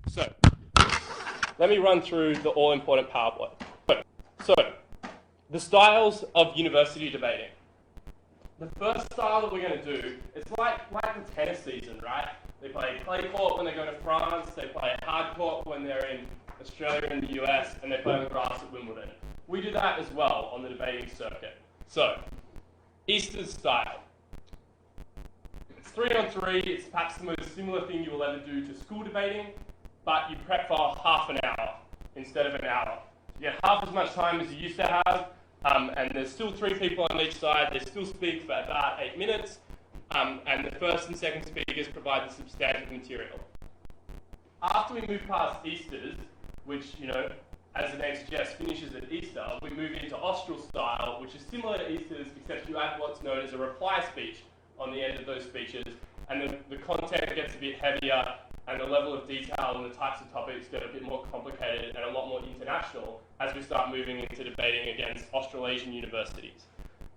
So, let me run through the all-important PowerPoint. So, the styles of university debating. The first style that we're going to do, it's like the tennis season, right? They play clay court when they go to France, they play hard court when they're in Australia and the US, and they play on the grass at Wimbledon. We do that as well on the debating circuit. So, Easter's style. It's 3-on-3, it's perhaps the most similar thing you will ever do to school debating, but you prep for half an hour instead of an hour. You get half as much time as you used to have, and there's still 3 people on each side. They still speak for about 8 minutes, and the first and second speakers provide the substantive material. After we move past Easters, which, as the name suggests, finishes at Easter, we move into Austral style, which is similar to Easters, except you add what's known as a reply speech on the end of those speeches, and the content gets a bit heavier, and the level of detail and the types of topics get a bit more complicated and a lot more international as we start moving into debating against Australasian universities.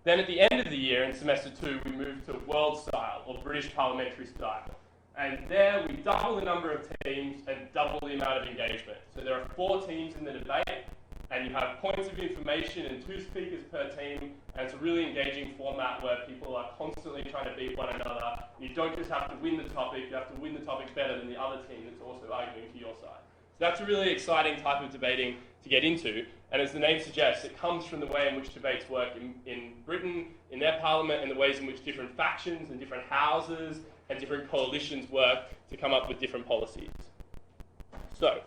Then at the end of the year, in semester 2, we move to world style, or British parliamentary style. And there we double the number of teams and double the amount of engagement. So there are 4 teams in the debate, and you have points of information and 2 speakers per team, and it's a really engaging format where people are constantly trying to beat one another. You don't just have to win the topic, you have to win the topic better than the other team that's also arguing for your side. So that's a really exciting type of debating to get into, and as the name suggests, it comes from the way in which debates work in Britain, in their parliament, and the ways in which different factions and different houses and different coalitions work to come up with different policies. So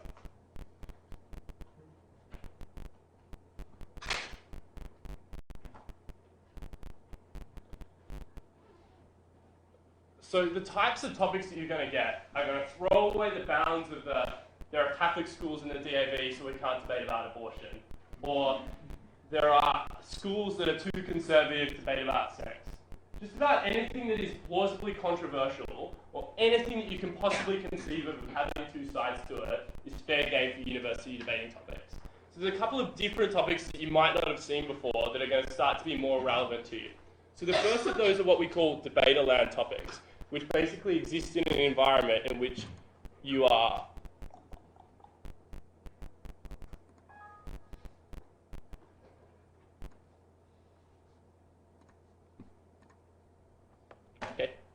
the types of topics that you're going to get are going to throw away the bounds of there are Catholic schools in the DAV, so we can't debate about abortion. Or there are schools that are too conservative to debate about sex. Just about anything that is plausibly controversial, or anything that you can possibly conceive of having 2 sides to it, is fair game for university debating topics. So there's a couple of different topics that you might not have seen before that are going to start to be more relevant to you. So the first of those are what we call debater-land topics, which basically exist in an environment in which you are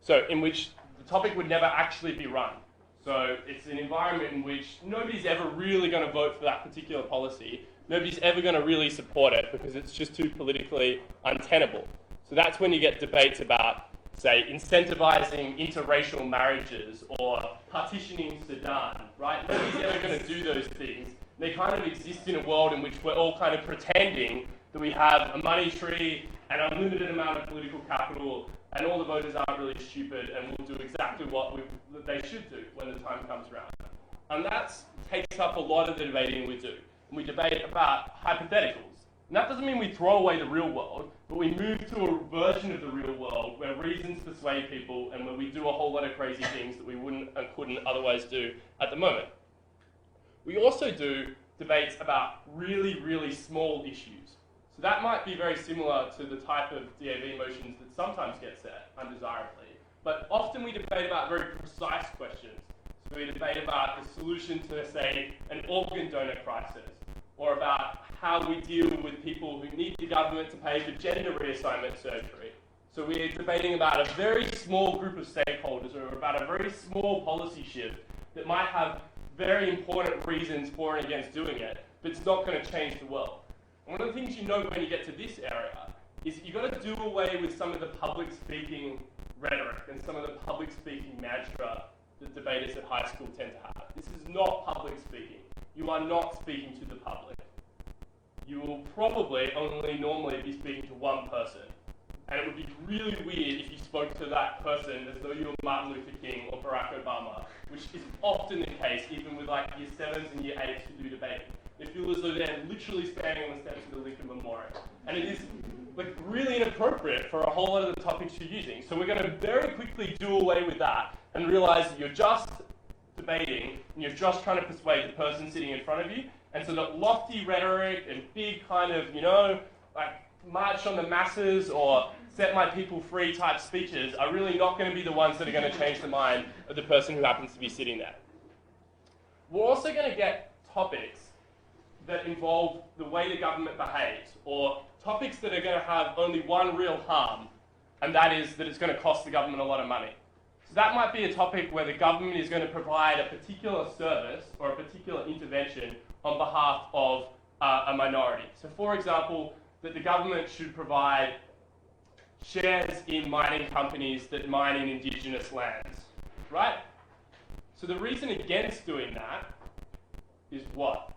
so in which the topic would never actually be run. So it's an environment in which nobody's ever really going to vote for that particular policy. Nobody's ever going to really support it because it's just too politically untenable. So that's when you get debates about, say, incentivizing interracial marriages or partitioning Sudan, right? Nobody's ever going to do those things. They kind of exist in a world in which we're all kind of pretending that we have a money tree, an unlimited amount of political capital, and all the voters aren't really stupid and will do exactly what they should do when the time comes around. And that takes up a lot of the debating we do. And we debate about hypotheticals. And that doesn't mean we throw away the real world, but we move to a version of the real world where reasons persuade people and where we do a whole lot of crazy things that we wouldn't and couldn't otherwise do at the moment. We also do debates about really, really small issues. So that might be very similar to the type of DAV motions that sometimes get set undesirably. But often we debate about very precise questions. So we debate about the solution to, say, an organ donor crisis, or about how we deal with people who need the government to pay for gender reassignment surgery. So we're debating about a very small group of stakeholders, or about a very small policy shift that might have very important reasons for and against doing it, but it's not going to change the world. One of the things you know when you get to this area is that you've got to do away with some of the public speaking rhetoric and some of the public speaking mantra that debaters at high school tend to have. This is not public speaking. You are not speaking to the public. You will probably only normally be speaking to one person. And it would be really weird if you spoke to that person as though you were Martin Luther King or Barack Obama, which is often the case, even with like year 7s and year 8s who do debating. They feel as though they're literally standing on the steps of the Lincoln Memorial. And it is like really inappropriate for a whole lot of the topics you're using. So we're going to very quickly do away with that and realize that you're just debating and you're just trying to persuade the person sitting in front of you. And so that lofty rhetoric and big kind of, like march on the masses or set my people free type speeches are really not going to be the ones that are going to change the mind of the person who happens to be sitting there. We're also going to get topics that involve the way the government behaves, or topics that are going to have only one real harm, and that is that it's going to cost the government a lot of money. So that might be a topic where the government is going to provide a particular service or a particular intervention on behalf of a minority. So for example, that the government should provide shares in mining companies that mine in indigenous lands, right? So the reason against doing that is what?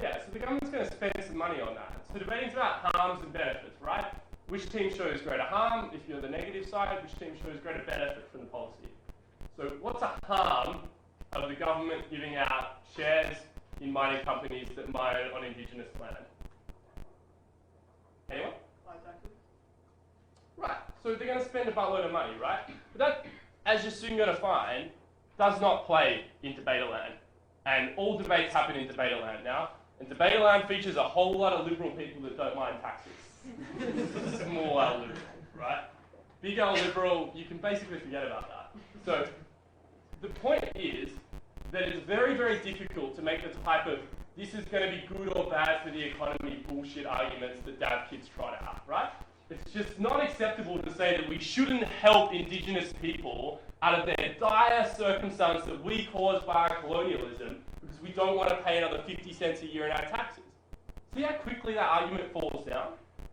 Yeah, so the government's going to spend some money on that. So debating's about harms and benefits, right? Which team shows greater harm if you're the negative side, which team shows greater benefit from the policy. So what's a harm of the government giving out shares in mining companies that mine on indigenous land? Anyone? Right, so they're going to spend a buttload of money, right? But that, as you're soon going to find, does not play in Debaterland. And all debates happen in Debaterland now. And Debaterland features a whole lot of liberal people that don't mind taxes. Small L liberal, right? Big L liberal, you can basically forget about that. So the point is that it's very, very difficult to make the type of this is going to be good or bad for the economy bullshit arguments that Dav kids trot out, right? It's just not acceptable to say that we shouldn't help Indigenous people out of their dire circumstance that we caused by our colonialism because we don't want to pay another 50 cents a year in our taxes. See how quickly that argument falls down?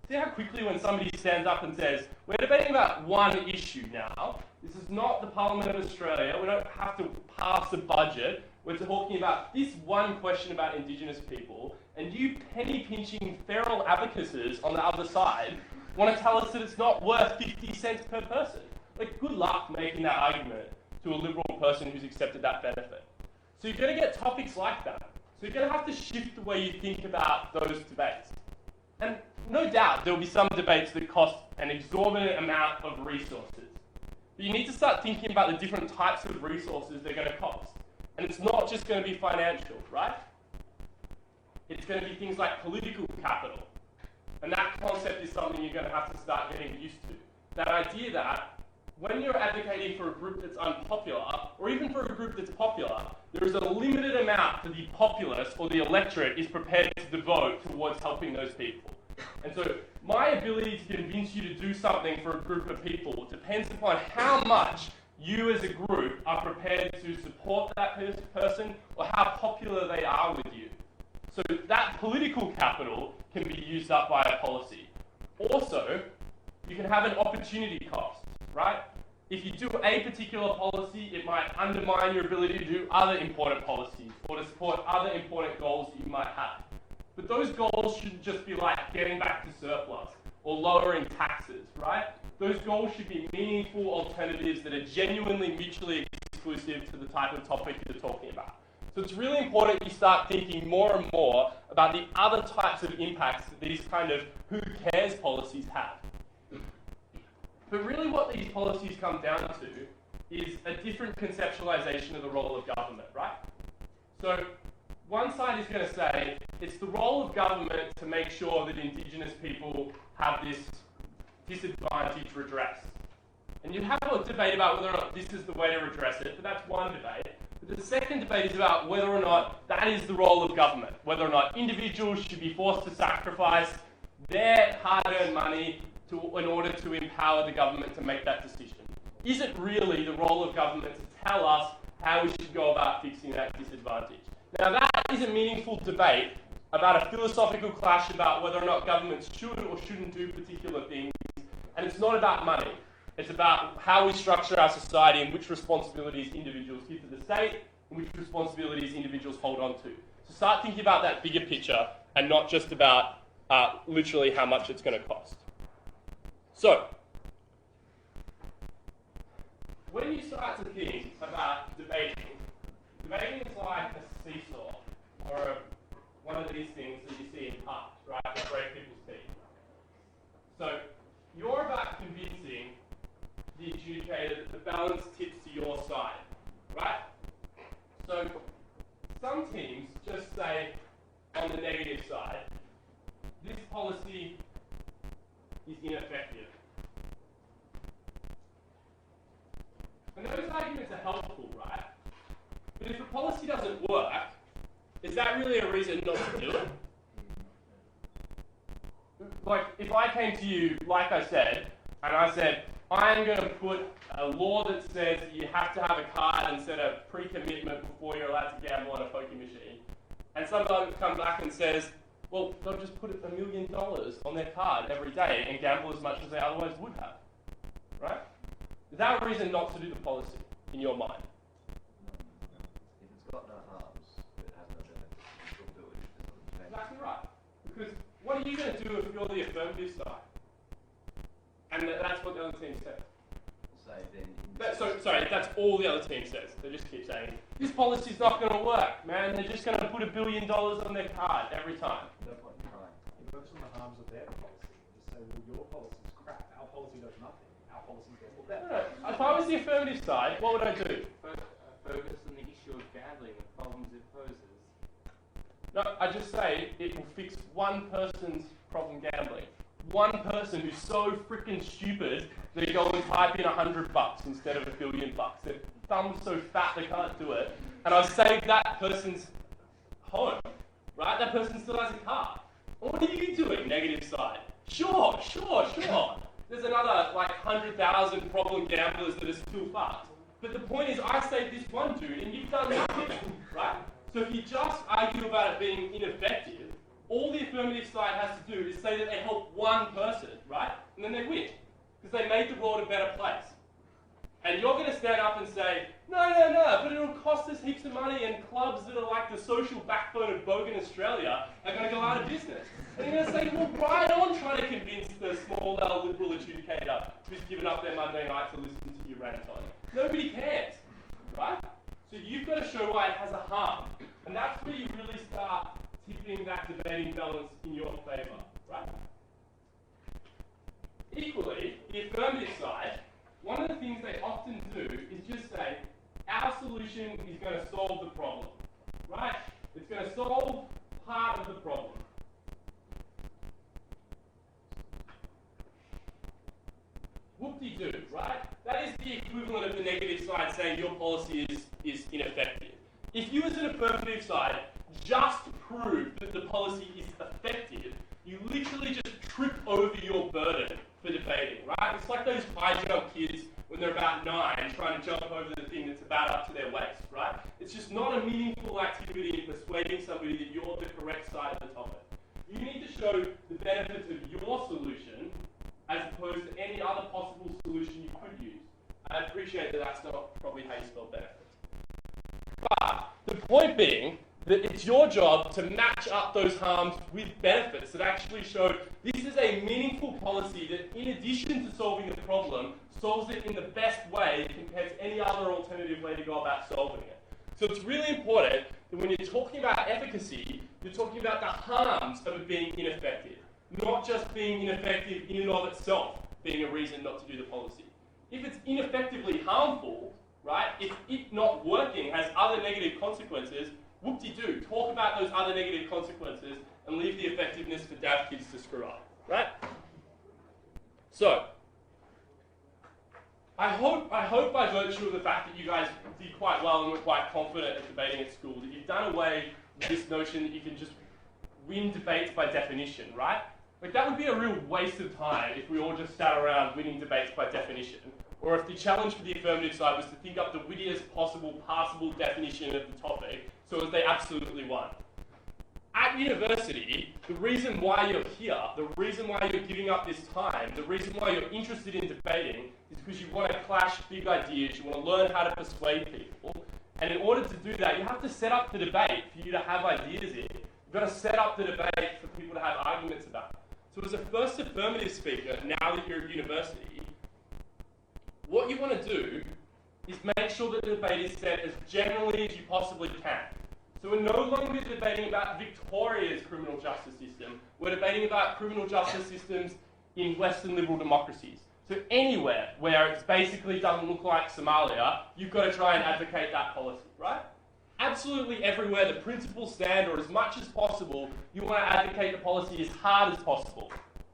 See how quickly when somebody stands up and says, we're debating about one issue now, this is not the Parliament of Australia, we don't have to pass a budget, we're talking about this one question about Indigenous people, and you penny-pinching feral abacusses on the other side want to tell us that it's not worth 50 cents per person. Like, good luck making that argument to a liberal person who's accepted that benefit. So you're going to get topics like that. So you're going to have to shift the way you think about those debates. And no doubt there will be some debates that cost an exorbitant amount of resources. But you need to start thinking about the different types of resources they're going to cost. And it's not just going to be financial, right? It's going to be things like political capital. And that concept is something you're going to have to start getting used to. That idea that when you're advocating for a group that's unpopular, or even for a group that's popular, there is a limited amount that the populace or the electorate is prepared to devote towards helping those people. And so my ability to convince you to do something for a group of people depends upon how much you as a group are prepared to support that person or how popular they are with you. So that political capital can be used up by a policy. Also, you can have an opportunity cost, right? If you do a particular policy, it might undermine your ability to do other important policies or to support other important goals that you might have. But those goals shouldn't just be like getting back to surplus or lowering taxes, right? Those goals should be meaningful alternatives that are genuinely mutually exclusive to the type of topic you're talking about. So it's really important you start thinking more and more about the other types of impacts that these kind of who cares policies have. But really what these policies come down to is a different conceptualization of the role of government, right? So one side is going to say it's the role of government to make sure that Indigenous people have this disadvantage redressed. And you have a debate about whether or not this is the way to redress it, but that's one debate. But the second debate is about whether or not that is the role of government, whether or not individuals should be forced to sacrifice their hard-earned money in order to empower the government to make that decision. Is it really the role of government to tell us how we should go about fixing that disadvantage? Now that is a meaningful debate about a philosophical clash about whether or not governments should or shouldn't do particular things, and it's not about money. It's about how we structure our society and which responsibilities individuals give to the state and which responsibilities individuals hold on to. So start thinking about that bigger picture and not just about literally how much it's going to cost. So, when you start to think about debating is like a seesaw or one of these things that you see in parks, right, that break people's teeth. So, you're about convincing the adjudicator that the balance tips to your side, right? So, some teams just say on the negative side, this policy is ineffective. And those arguments are helpful, right? But if a policy doesn't work, is that really a reason not to do it? Like, if I came to you, like I said, and I said, I'm going to put a law that says you have to have a card and set a pre-commitment before you're allowed to gamble on a pokie machine, and somebody comes back and says, well, they'll just put $1 million on their card every day and gamble as much as they otherwise would have, right? Is that a reason not to do the policy, in your mind? If it's got no harms, it has no benefits, you'll do it. Exactly right. Because what are you going to do if you're the affirmative side? And that's what the other team said. Say then. Sorry, that's all the other team says. They just keep saying, this policy's not going to work, man. They're just going to put $1 billion on their card every time. No point in trying. You focus on the harms of their policy. Just say, well, your policy's crap. Our policy does nothing. Our policy does all that. No. If I was the affirmative side, what would I do? Focus on the issue of gambling, the problems it poses. No, I just say it will fix one person's problem gambling. One person who's so freaking stupid they go and type in $100 instead of $1 billion. Their thumb's so fat they can't do it. And I've saved that person's home, right? That person still has a car. What are you doing, negative side? Sure. There's another 100,000 problem gamblers that are still fucked. But the point is, I saved this one dude and you've done nothing, right? So if you just argue about it being ineffective, all the affirmative side has to do is say that they help one person, right? And then they win. Because they made the world a better place. And you're going to stand up and say, no, but it'll cost us heaps of money and clubs that are like the social backbone of Bogan Australia are going to go out of business. And you're going to say, well, right on trying to convince the small liberal adjudicator who's given up their Monday night to listen to your rant on. Nobody cares, right? So you've got to show why it has a harm. And that's where you really start tipping that debating balance in your favour, right? Equally, the affirmative side, one of the things they often do is just say, our solution is going to solve the problem, right? It's going to solve part of the problem. Whoop-de-doo, right? That is the equivalent of the negative side saying your policy is ineffective. If you as an affirmative side just prove that the policy is effective, you literally just trip over your burden for debating, right? It's like those high jump kids when they're about 9 trying to jump over the thing that's about up to their waist, right? It's just not a meaningful activity in persuading somebody that you're the correct side of the topic. You need to show the benefits of your solution as opposed to any other possible solution you could use. I appreciate that that's not probably how you spell benefits. But the point being that it's your job to match up those harms with benefits that actually show this is a meaningful policy that, in addition to solving the problem, solves it in the best way compared to any other alternative way to go about solving it. So it's really important that when you're talking about efficacy, you're talking about the harms of it being ineffective, not just being ineffective in and of itself being a reason not to do the policy. If it's ineffectively harmful, right, if it not working has other negative consequences, whoop-de-doo, talk about those other negative consequences and leave the effectiveness for daft kids to screw up, right? So, I hope by virtue of the fact that you guys did quite well and were quite confident at debating at school, that you've done away with this notion that you can just win debates by definition, right? Like, that would be a real waste of time if we all just sat around winning debates by definition. Or if the challenge for the affirmative side was to think up the wittiest possible passable definition of the topic, so as they absolutely won. At university, the reason why you're here, the reason why you're giving up this time, the reason why you're interested in debating is because you want to clash big ideas, you want to learn how to persuade people, and in order to do that, you have to set up the debate for you to have ideas in. You've got to set up the debate for people to have arguments about. So as a first affirmative speaker, now that you're at university, what you want to do is make sure that the debate is set as generally as you possibly can. So we're no longer debating about Victoria's criminal justice system. We're debating about criminal justice systems in Western liberal democracies. So anywhere where it's basically doesn't look like Somalia, you've got to try and advocate that policy, right? Absolutely everywhere the principles stand, or as much as possible, you want to advocate the policy as hard as possible,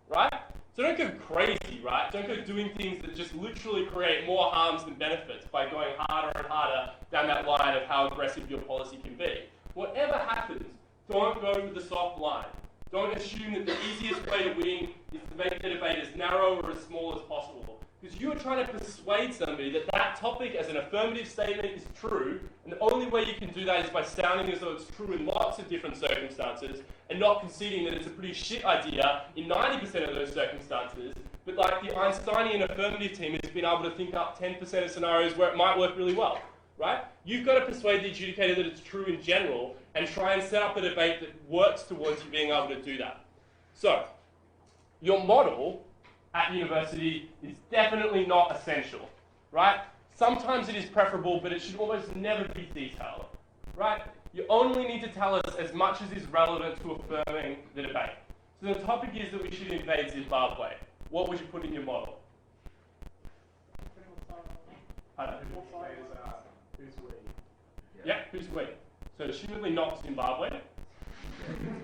right? So don't go crazy, right? Don't go doing things that just literally create more harms than benefits by going harder and harder down that line of how aggressive your policy can be. Whatever happens, don't go with the soft line. Don't assume that the easiest way to win is to make the debate as narrow or as small as possible. Because you are trying to persuade somebody that that topic as an affirmative statement is true, and the only way you can do that is by sounding as though it's true in lots of different circumstances, and not conceding that it's a pretty shit idea in 90% of those circumstances, but like the Einsteinian affirmative team has been able to think up 10% of scenarios where it might work really well, right? You've got to persuade the adjudicator that it's true in general, and try and set up a debate that works towards you being able to do that. So, your model at university is definitely not essential, right? Sometimes it is preferable, but it should almost never be detailed, right? You only need to tell us as much as is relevant to affirming the debate. So the topic is that we should invade Zimbabwe. What would you put in your model? Who's we? Yeah, who's we? So assumedly not Zimbabwe.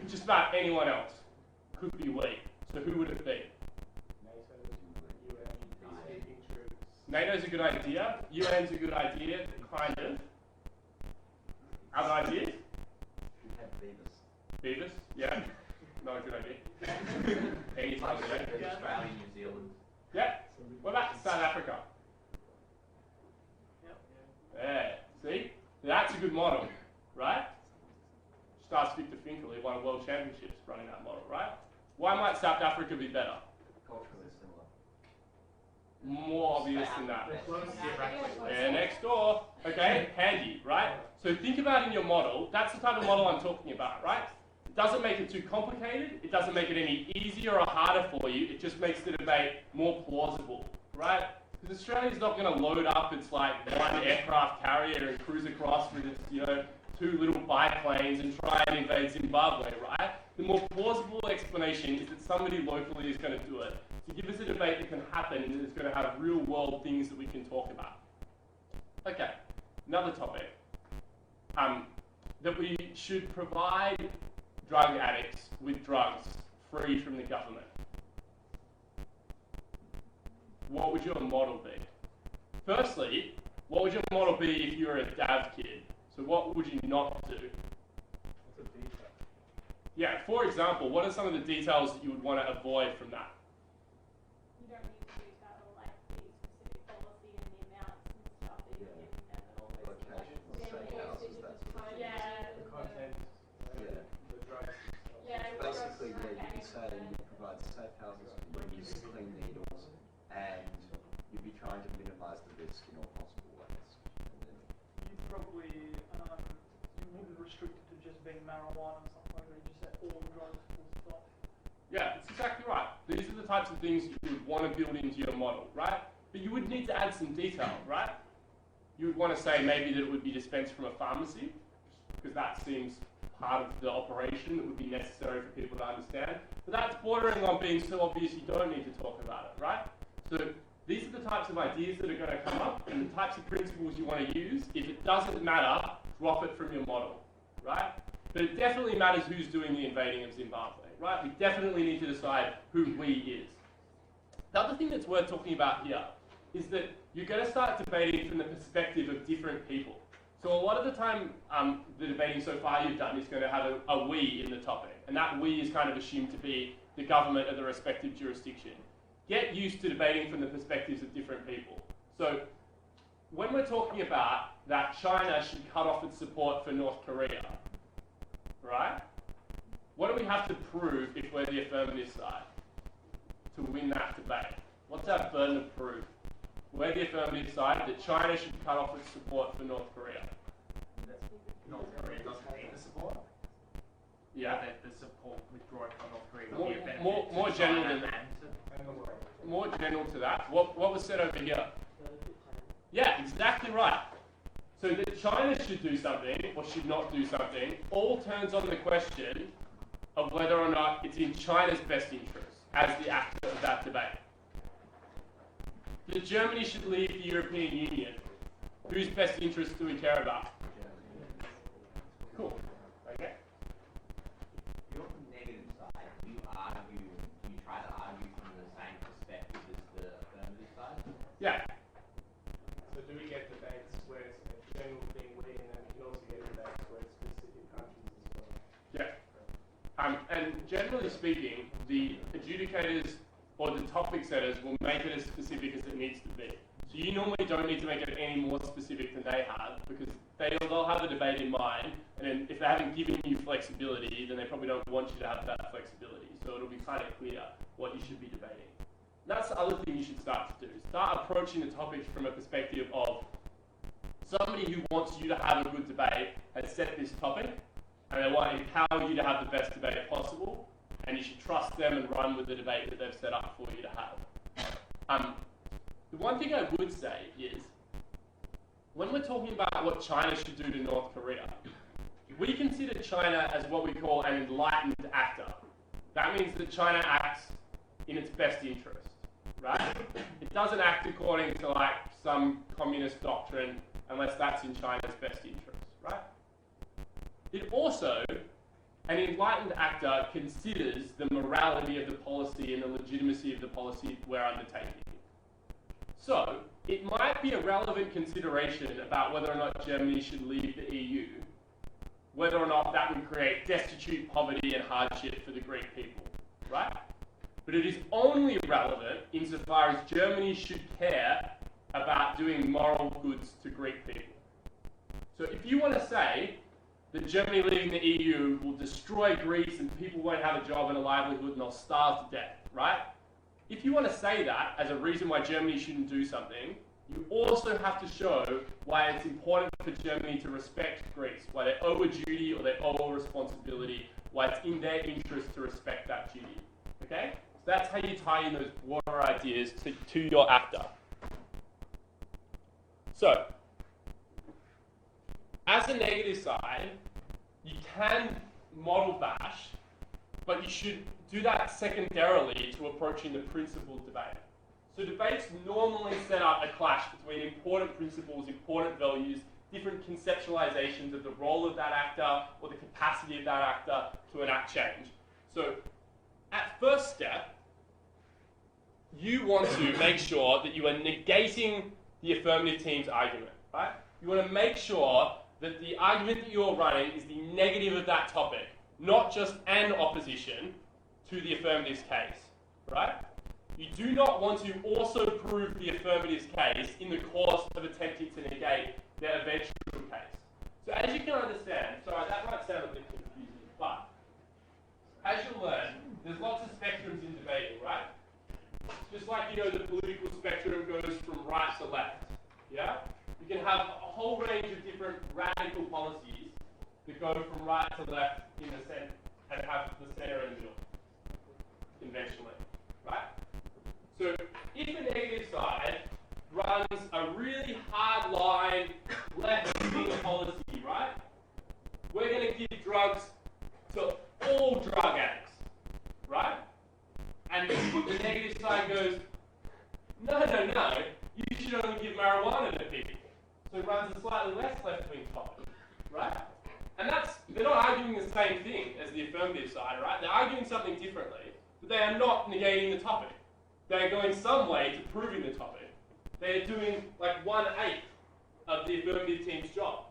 Just about anyone else could be we. So who would it be? NATO's a good idea. UN's a good idea, kind of. Other ideas? We have Beavis. Beavis? Yeah. Not a good idea. Anytime soon. Australia, New Zealand. Yeah. What about South Africa? Yeah. See? That's a good model, right? Just ask Victor Finkel, he won world championships running that model, right? Why might South Africa be better? Culturally similar. More obvious than that. Yeah, next door. Okay, handy, right? So think about in your model, that's the type of model I'm talking about, right? It doesn't make it too complicated, it doesn't make it any easier or harder for you, it just makes the debate more plausible, right? Because Australia's not going to load up its like one aircraft carrier and cruise across with its, two little biplanes and try and invade Zimbabwe, right? The more plausible explanation is that somebody locally is going to do it. To give us a debate that can happen and that's going to have real world things that we can talk about. Okay, another topic. That we should provide drug addicts with drugs free from the government. What would your model be? Firstly, what would your model be if you were a DAV kid? So what would you not do? What's a detail? Yeah, for example, what are some of the details that you would want to avoid from that? You don't need to detail like the specific policy and the amounts and stuff that you're giving them and all those Location, like, steakhouses, that sort of thing. yeah, The content, Yeah. the drugs. and stuff. yeah, Basically, yeah, you okay. could say you provide safe houses for use, clean needles, and you'd be trying to minimise the risk in all possible ways. And then, You probably you wouldn't restrict it to just being marijuana and stuff like that. You just say all drugs, full stop. Yeah, that's exactly right. These are the types of things you would want to build into your model, right? But you would need to add some detail, right? You would want to say maybe that it would be dispensed from a pharmacy, because that seems part of the operation that would be necessary for people to understand. But that's bordering on being so obvious you don't need to talk about it, right? So these are the types of ideas that are going to come up and the types of principles you want to use. If it doesn't matter, drop it from your model, right? But it definitely matters who's doing the invading of Zimbabwe, right? We definitely need to decide who we is. The other thing that's worth talking about here is that you're going to start debating from the perspective of different people. So a lot of the time, the debating so far you've done is going to have a we in the topic, and that we is kind of assumed to be the government of the respective jurisdiction. Get used to debating from the perspectives of different people. So when we're talking about that China should cut off its support for North Korea, right? What do we have to prove if we're the affirmative side to win that debate? What's our burden of proof? We're the affirmative side that China should cut off its support for North Korea. North Korea doesn't need the support. Yeah. That the support withdrawing from North Korea More- would be a benefit more- to more China general than and that. And the world. More general to that, what was said over here? Yeah, exactly right. So that China should do something or should not do something all turns on the question of whether or not it's in China's best interest as the actor of that debate. That Germany should leave the European Union. Whose best interest do we care about? Cool. Okay. You're on the negative side. You try to argue from the same And generally speaking, the adjudicators or the topic setters will make it as specific as it needs to be. So you normally don't need to make it any more specific than they have, because they'll have the debate in mind, and then if they haven't given you flexibility, then they probably don't want you to have that flexibility. So it'll be kind of clear what you should be debating. And that's the other thing you should start to do. Start approaching the topics from a perspective of somebody who wants you to have a good debate has set this topic, and they want to empower you to have the best debate possible, and you should trust them and run with the debate that they've set up for you to have. The one thing I would say is, when we're talking about what China should do to North Korea, we consider China as what we call an enlightened actor. That means that China acts in its best interest, right? It doesn't act according to like some communist doctrine unless that's in China's best interest, right? It also, an enlightened actor considers the morality of the policy and the legitimacy of the policy we're undertaking. So, it might be a relevant consideration about whether or not Germany should leave the EU, whether or not that would create destitute poverty and hardship for the Greek people, right? But it is only relevant insofar as Germany should care about doing moral goods to Greek people. So if you want to say that Germany leaving the EU will destroy Greece and people won't have a job and a livelihood and they'll starve to death, right? If you want to say that as a reason why Germany shouldn't do something, you also have to show why it's important for Germany to respect Greece, why they owe a duty or they owe a responsibility, why it's in their interest to respect that duty. Okay? So that's how you tie in those broader ideas to your actor. So, as a negative side, you can model bash, but you should do that secondarily to approaching the principled debate. So debates normally set up a clash between important principles, important values, different conceptualizations of the role of that actor or the capacity of that actor to enact change. So at first step, you want to make sure that you are negating the affirmative team's argument, right? You want to make sure that the argument that you're running is the negative of that topic, not just an opposition to the affirmative's case, right? You do not want to also prove the affirmative's case in the course of attempting to negate their eventual case. So as you can understand, sorry, that might sound a bit confusing, but as you'll learn, there's lots of spectrums in debating, right? Just like, you know, the political spectrum goes from right to left, yeah? You can have a whole range of different radical policies that go from right to left in the center and have the center in the middle, conventionally, right? So if a negative side runs a really hard line left-wing policy, right? We're going to give drugs to all drug addicts, right? And the negative side goes, no, you should only give marijuana to people. So it runs a slightly less left-wing topic, right? And they're not arguing the same thing as the affirmative side, right? They're arguing something differently, but they are not negating the topic. They're going some way to proving the topic. They're doing like 1/8 of the affirmative team's job.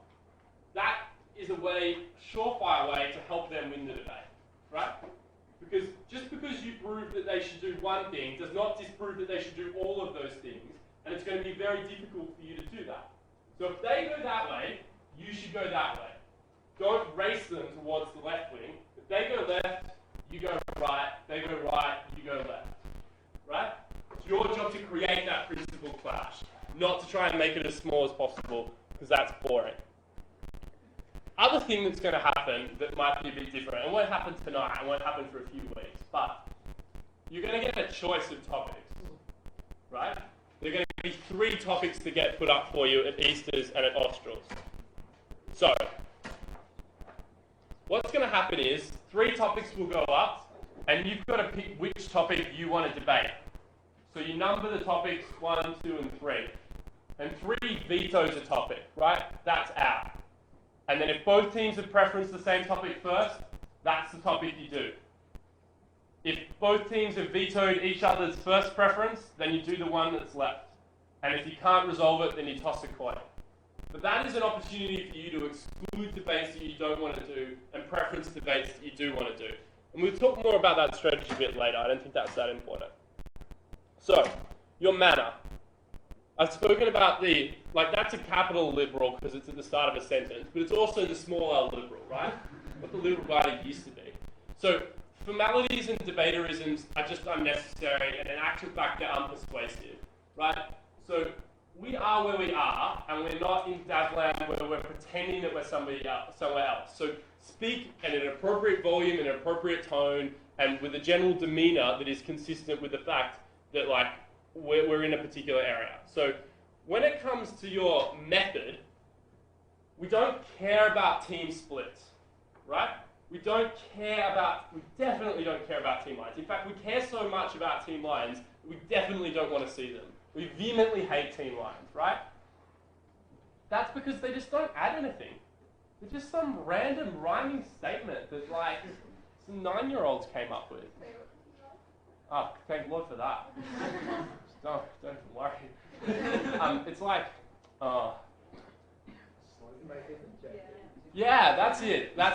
That is a way, surefire way to help them win the debate, right? Because just because you prove that they should do one thing does not disprove that they should do all of those things, and it's going to be very difficult for you to do that. So if they go that way, you should go that way. Don't race them towards the left wing. If they go left, you go right. They go right, you go left. Right? It's your job to create that principle clash, not to try and make it as small as possible, because that's boring. Other thing that's going to happen that might be a bit different, and won't happen tonight, and won't happen for a few weeks, but you're going to get a choice of topics, right? There are going to be 3 topics to get put up for you at Easters and at Australs. So, what's going to happen is 3 topics will go up, and you've got to pick which topic you want to debate. So you number the topics 1, 2, and 3. And 3 vetoes a topic, right? That's out. And then if both teams have preferenced the same topic first, that's the topic you do. If both teams have vetoed each other's first preference, then you do the one that's left. And if you can't resolve it, then you toss a coin. But that is an opportunity for you to exclude debates that you don't want to do and preference debates that you do want to do. And we'll talk more about that strategy a bit later. I don't think that's that important. So, your manner. I've spoken about that's a capital liberal because it's at the start of a sentence, but it's also the small L liberal, right? What the liberal party used to be. So, formalities and debatorisms are just unnecessary, and in actual fact, they're unpersuasive, right? So, we are where we are, and we're not in Davland where we're pretending that we're somewhere else. So, speak at an appropriate volume, an appropriate tone, and with a general demeanour that is consistent with the fact that, we're in a particular area. So when it comes to your method, we don't care about team splits, right? We definitely don't care about team lines. In fact, we care so much about team lines, we definitely don't want to see them. We vehemently hate team lines, right? That's because they just don't add anything. They're just some random rhyming statement that some 9-year-olds came up with. Oh, thank Lord for that. Don't worry. It's yeah, that's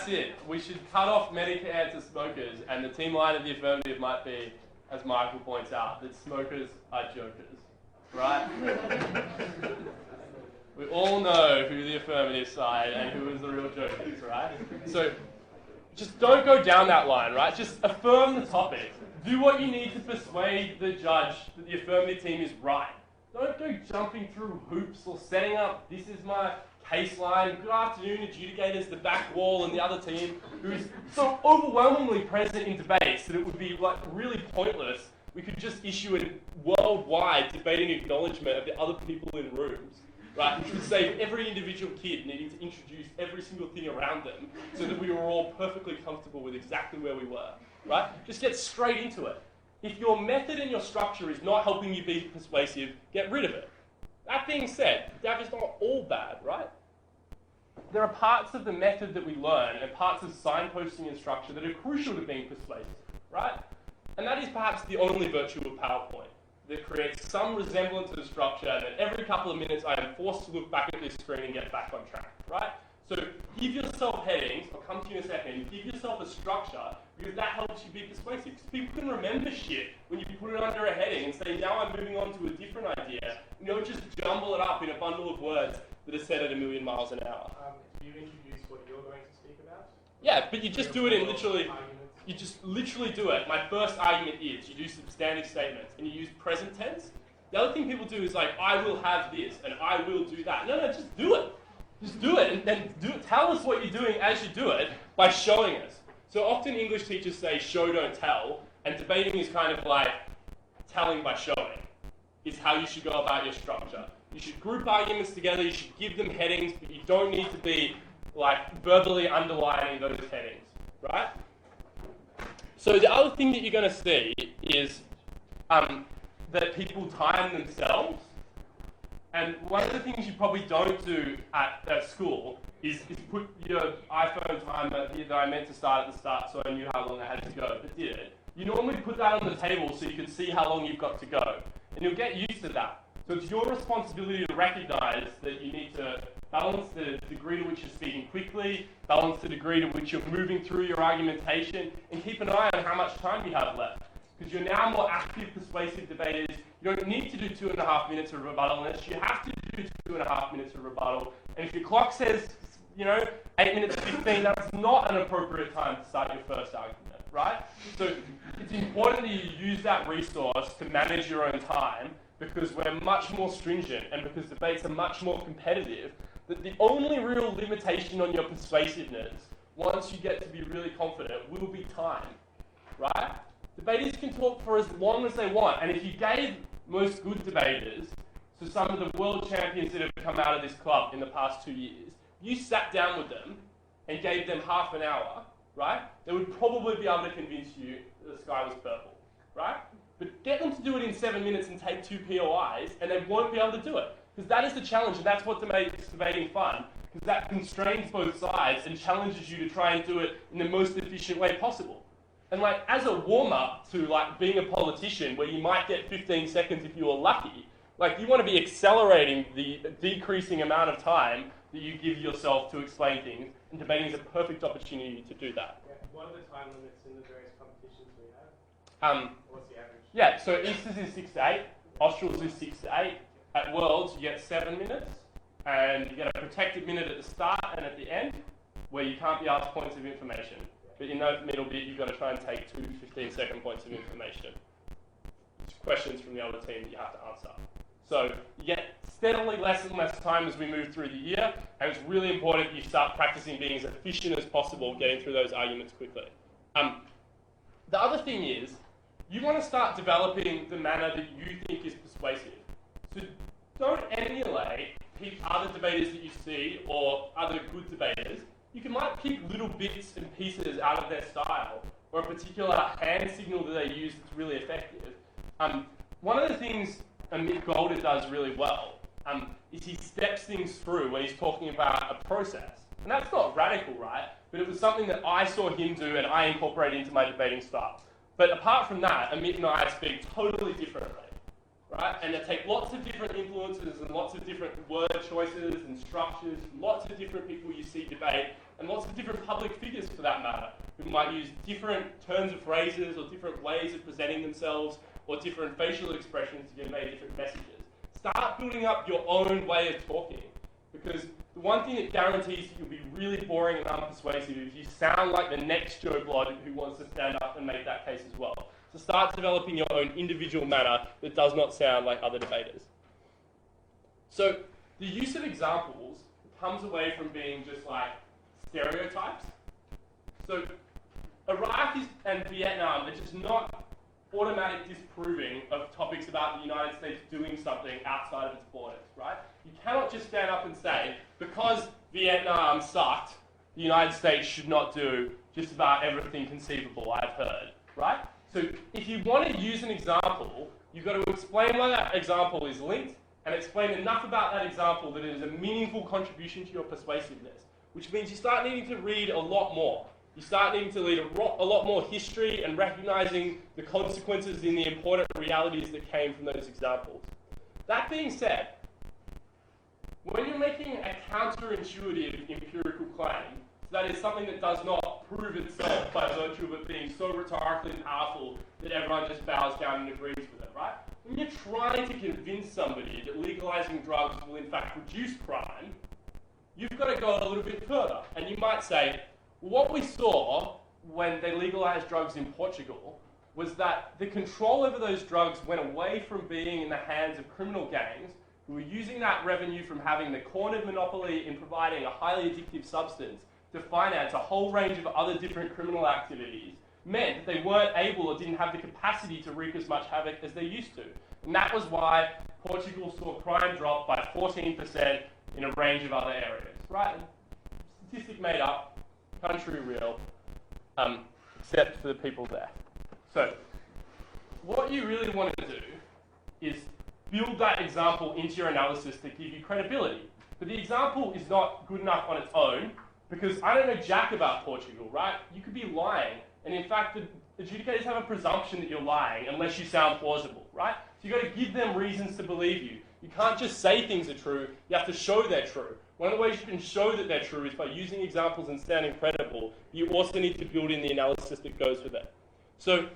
it. We should cut off Medicare to smokers, and the team line of the affirmative might be, as Michael points out, that smokers are jokers, right? We all know who the affirmative side and who is the real jokers, right? So just don't go down that line, right? Just affirm the topic. Do what you need to persuade the judge that the affirmative team is right. Don't go jumping through hoops or setting up, this is my case line, good afternoon, adjudicators, the back wall, and the other team, who's so overwhelmingly present in debates that it would be really pointless. We could just issue a worldwide debating acknowledgement of the other people in rooms, right? Which would save every individual kid needing to introduce every single thing around them so that we were all perfectly comfortable with exactly where we were. Right? Just get straight into it. If your method and your structure is not helping you be persuasive, get rid of it. That being said, DAV is not all bad, right? There are parts of the method that we learn and parts of signposting and structure that are crucial to being persuasive, right? And that is perhaps the only virtue of PowerPoint that creates some resemblance of structure, and that every couple of minutes I am forced to look back at this screen and get back on track, right? So give yourself headings, I'll come to you in a second, give yourself a structure, because that helps you be persuasive. Because people can remember shit when you put it under a heading and say, now I'm moving on to a different idea. You don't just jumble it up in a bundle of words that are said at 1,000,000 miles an hour. Do you introduce what you're going to speak about? Yeah, but you just do it in you just literally do it. My first argument is, you do substantive statements, and you use present tense. The other thing people do is I will have this, and I will do that. No, just do it. Just do it, and then tell us what you're doing as you do it by showing us. So often English teachers say show, don't tell, and debating is kind of like telling by showing, is how you should go about your structure. You should group arguments together, you should give them headings, but you don't need to be verbally underlining those headings, right? So the other thing that you're going to see is that people time themselves. And one of the things you probably don't do at school is put your iPhone timer that I meant to start at the start so I knew how long I had to go, but did it. You normally put that on the table so you can see how long you've got to go. And you'll get used to that. So it's your responsibility to recognize that you need to balance the degree to which you're speaking quickly, balance the degree to which you're moving through your argumentation, and keep an eye on how much time you have left. Because you're now more active, persuasive debaters. You don't need to do 2.5 minutes of rebuttal unless you have to do 2.5 minutes of rebuttal. And if your clock says, 8 minutes 15, that's not an appropriate time to start your first argument, right? So it's important that you use that resource to manage your own time, because we're much more stringent and because debates are much more competitive, that the only real limitation on your persuasiveness, once you get to be really confident, will be time, right? Debaters can talk for as long as they want, and if you gave most good debaters, so some of the world champions that have come out of this club in the past 2 years, you sat down with them and gave them half an hour, right? They would probably be able to convince you that the sky was purple, right? But get them to do it in 7 minutes and take 2 POIs, and they won't be able to do it. Because that is the challenge, and that's what makes debating fun, because that constrains both sides and challenges you to try and do it in the most efficient way possible. And as a warm-up to being a politician, where you might get 15 seconds if you are lucky, you want to be accelerating the decreasing amount of time that you give yourself to explain things, and debating is a perfect opportunity to do that. Yeah. What are the time limits in the various competitions we have? What's the average? Yeah, so Easters is 6 to 8, Australs is 6 to 8. At Worlds, you get 7 minutes, and you get a protected minute at the start and at the end, where you can't be asked points of information. But in that middle bit, you've got to try and take 2 15-second points of information. It's questions from the other team that you have to answer. So you get steadily less and less time as we move through the year, and it's really important you start practicing being as efficient as possible, getting through those arguments quickly. The other thing is, you want to start developing the manner that you think is persuasive. So don't emulate other debaters that you see or other good debaters. You might pick little bits and pieces out of their style or a particular hand signal that they use that's really effective. One of the things Mick Golder does really well is he steps things through when he's talking about a process. And that's not radical, right? But it was something that I saw him do and I incorporated into my debating style. But apart from that, Amit and I speak totally differently, right? And they take lots of different influences and lots of different word choices and structures, lots of different people you see debate, and lots of different public figures for that matter, who might use different turns of phrases or different ways of presenting themselves or different facial expressions to convey different messages. Start building up your own way of talking, because the one thing that guarantees that you'll be really boring and unpersuasive is you sound like the next Joe Blood who wants to stand up and make that case as well. So start developing your own individual manner that does not sound like other debaters. So the use of examples comes away from being just like stereotypes. So Iraq and Vietnam are just not automatic disproving of topics about the United States doing something outside of its borders, right? You cannot just stand up and say, because Vietnam sucked, the United States should not do just about everything conceivable I've heard, right? So if you want to use an example, you've got to explain why that example is linked and explain enough about that example that it is a meaningful contribution to your persuasiveness, which means you start needing to read a lot more. You start needing to read a lot more history and recognizing the consequences and the important realities that came from those examples. That being said, when you're making a counterintuitive empirical claim, so that is something that does not prove itself by virtue of it being so rhetorically powerful that everyone just bows down and agrees with it, right? When you're trying to convince somebody that legalizing drugs will in fact reduce crime, you've got to go a little bit further. And you might say, what we saw when they legalized drugs in Portugal was that the control over those drugs went away from being in the hands of criminal gangs who were using that revenue from having the cornered monopoly in providing a highly addictive substance to finance a whole range of other different criminal activities, meant that they weren't able or didn't have the capacity to wreak as much havoc as they used to. And that was why Portugal saw crime drop by 14% in a range of other areas, right? Statistic made up, country real, except for the people there. So, what you really want to do is build that example into your analysis to give you credibility. But the example is not good enough on its own, because I don't know jack about Portugal, right? You could be lying, and in fact, the adjudicators have a presumption that you're lying unless you sound plausible, right? So you've got to give them reasons to believe you. You can't just say things are true, you have to show they're true. One of the ways you can show that they're true is by using examples and sounding credible. You also need to build in the analysis that goes with it. So,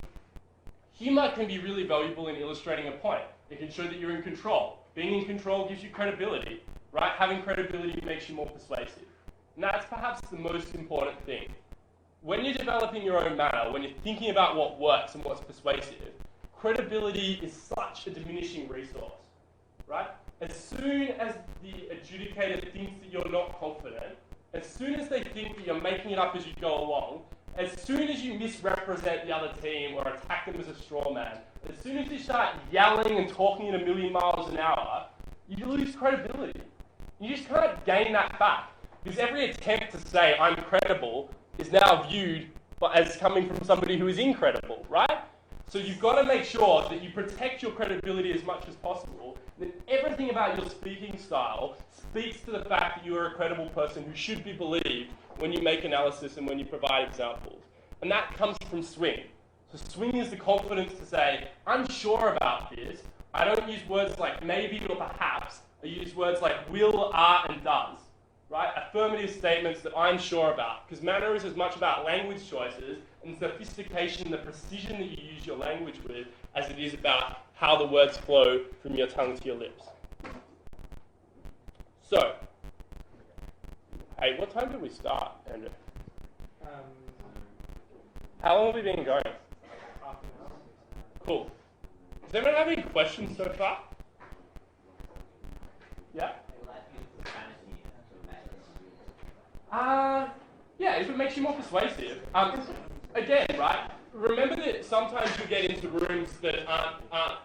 humor can be really valuable in illustrating a point. It can show that you're in control. Being in control gives you credibility, right? Having credibility makes you more persuasive. And that's perhaps the most important thing. When you're developing your own manner, when you're thinking about what works and what's persuasive, credibility is such a diminishing resource, right? As soon as the adjudicator thinks that you're not confident, as soon as they think that you're making it up as you go along, as soon as you misrepresent the other team or attack them as a straw man, as soon as you start yelling and talking at 1,000,000 miles an hour, you lose credibility. You just can't gain that back. Because every attempt to say, I'm credible, is now viewed as coming from somebody who is incredible, right? So you've got to make sure that you protect your credibility as much as possible, that everything about your speaking style speaks to the fact that you are a credible person who should be believed when you make analysis and when you provide examples. And that comes from swing. So swing is the confidence to say, I'm sure about this. I don't use words like maybe or perhaps. I use words like will, are, and does. Right? A affirmative statements that I'm sure about, because manner is as much about language choices and sophistication, the precision that you use your language with, as it is about how the words flow from your tongue to your lips. So, hey, what time did we start, Andrew? How long have we been going? Cool. Does anyone have any questions so far? Yeah? Yeah, if it makes you more persuasive. Again, right, remember that sometimes you get into rooms that aren't